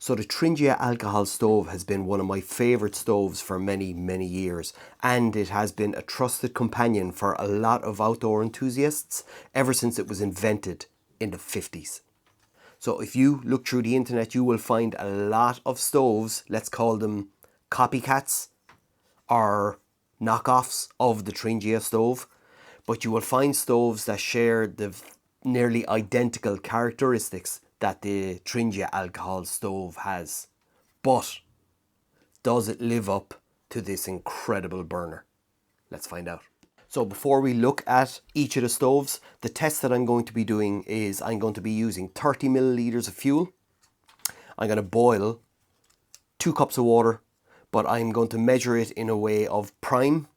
So the Tringia alcohol stove has been one of my favourite stoves for many, many years, and it has been a trusted companion for a lot of outdoor enthusiasts ever since it was invented in the 50s. So if you look through the internet, you will find a lot of stoves, let's call them copycats or knockoffs of the Tringia stove, but you will find stoves that share the nearly identical characteristics that the Tringia alcohol stove has. But does it live up to this incredible burner? Let's find out. So before we look at each of the stoves, the test that I'm going to be doing is I'm going to be using 30 milliliters of fuel. I'm going to boil 2 cups of water, but I'm going to measure it in a way of prime,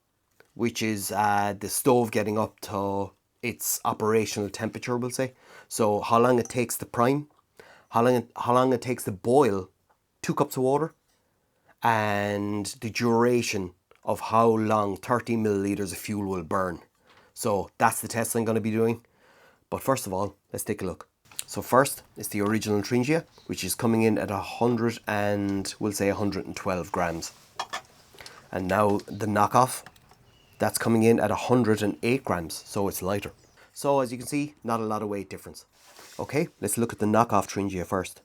which is the stove getting up to its operational temperature, we'll say. So how long it takes to prime, how long it takes to boil 2 cups of water, and the duration of how long 30 milliliters of fuel will burn. So that's the test I'm going to be doing. But first of all, let's take a look. So first is the original Tringia, which is coming in at 112 grams. And now the knockoff, that's coming in at 108 grams, so it's lighter. So as you can see, not a lot of weight difference. Okay, let's look at the knockoff Tringia first.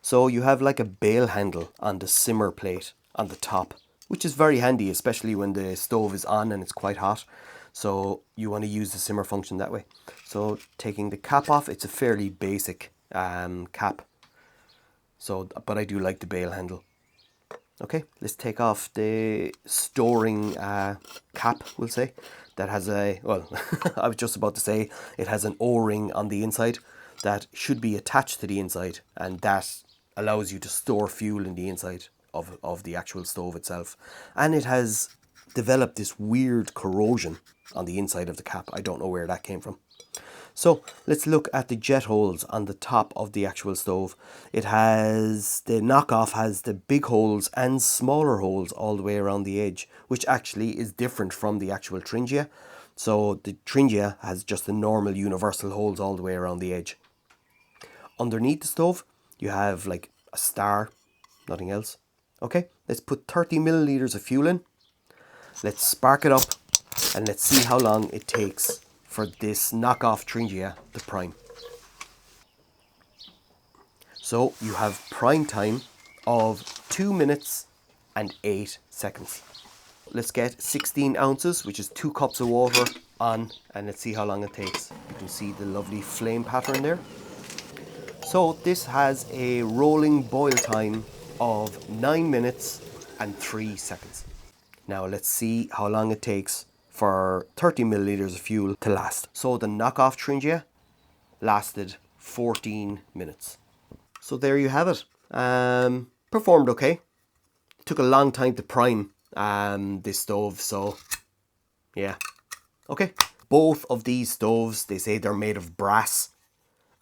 So you have like a bail handle on the simmer plate on the top, which is very handy, especially when the stove is on and it's quite hot. So you want to use the simmer function that way. So taking the cap off, it's a fairly basic cap. So, but I do like the bail handle. Okay, let's take off the storing cap, we'll say. That has a, well, I was just about to say, it has an O-ring on the inside that should be attached to the inside, and that allows you to store fuel in the inside of the actual stove itself. And it has developed this weird corrosion on the inside of the cap. I don't know where that came from. So let's look at the jet holes on the top of the actual stove. It has, the knockoff has the big holes and smaller holes all the way around the edge, which actually is different from the actual Tringia. So the Tringia has just the normal universal holes all the way around the edge. Underneath the stove, you have like a star, nothing else. Okay, let's put 30 milliliters of fuel in. Let's spark it up and let's see how long it takes for this knockoff Tringia to prime. So you have prime time of 2 minutes and 8 seconds. Let's get 16 ounces, which is 2 cups of water on, and let's see how long it takes. You can see the lovely flame pattern there. So this has a rolling boil time of 9 minutes and 3 seconds. Now let's see how long it takes for 30 milliliters of fuel to last. So the knockoff Tringia lasted 14 minutes. So there you have it. Performed okay. It took a long time to prime this stove, so yeah. Okay. Both of these stoves, they say they're made of brass.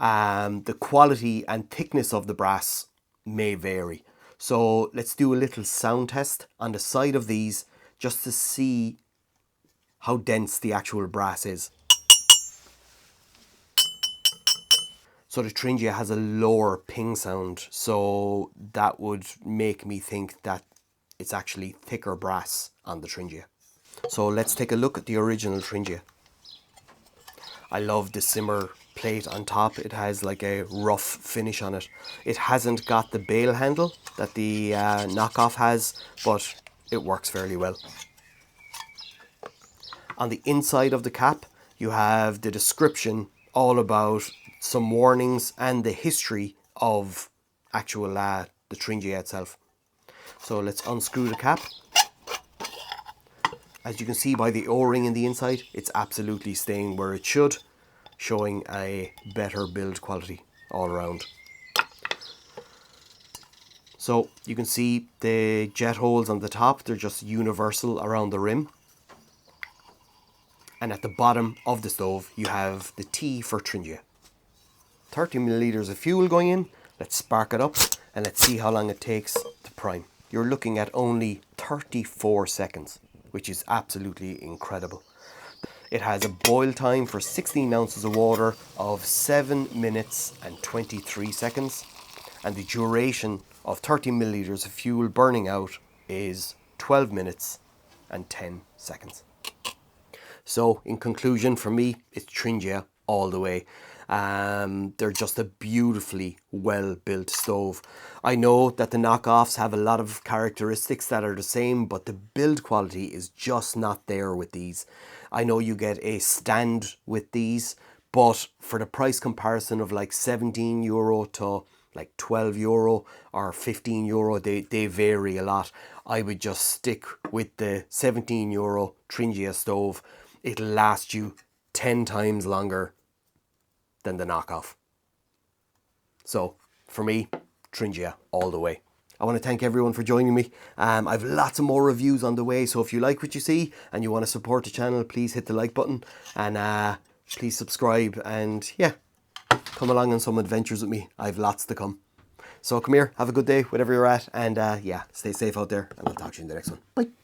The quality and thickness of the brass may vary. So let's do a little sound test on the side of these just to see how dense the actual brass is. So the Tringia has a lower ping sound, so that would make me think that it's actually thicker brass on the Tringia. So let's take a look at the original Tringia. I love the simmer plate on top. It has like a rough finish on it. It hasn't got the bail handle that the knockoff has, but it works fairly well. On the inside of the cap, you have the description all about some warnings and the history of actual the Tringia itself. So let's unscrew the cap. As you can see by the O-ring in the inside, it's absolutely staying where it should, showing a better build quality all around. So you can see the jet holes on the top, they're just universal around the rim. And at the bottom of the stove, you have the T for Tringia. 30 milliliters of fuel going in. Let's spark it up and let's see how long it takes to prime. You're looking at only 34 seconds, which is absolutely incredible. It has a boil time for 16 ounces of water of 7 minutes and 23 seconds. And the duration of 30 milliliters of fuel burning out is 12 minutes and 10 seconds. So in conclusion, for me, it's Tringia all the way. They're just a beautifully well built stove. I know that the knockoffs have a lot of characteristics that are the same, but the build quality is just not there with these. I know you get a stand with these, but for the price comparison of like €17 to like €12 or €15, they vary a lot. I would just stick with the €17 Tringia stove. It'll last you 10 times longer than the knockoff. So for me, Tringia all the way. I want to thank everyone for joining me. I've lots of more reviews on the way, so if you like what you see and you want to support the channel, please hit the like button and please subscribe, and yeah, come along on some adventures with me. I've lots to come. So come here, have a good day, wherever you're at, and yeah, stay safe out there, and I'll talk to you in the next one. Bye.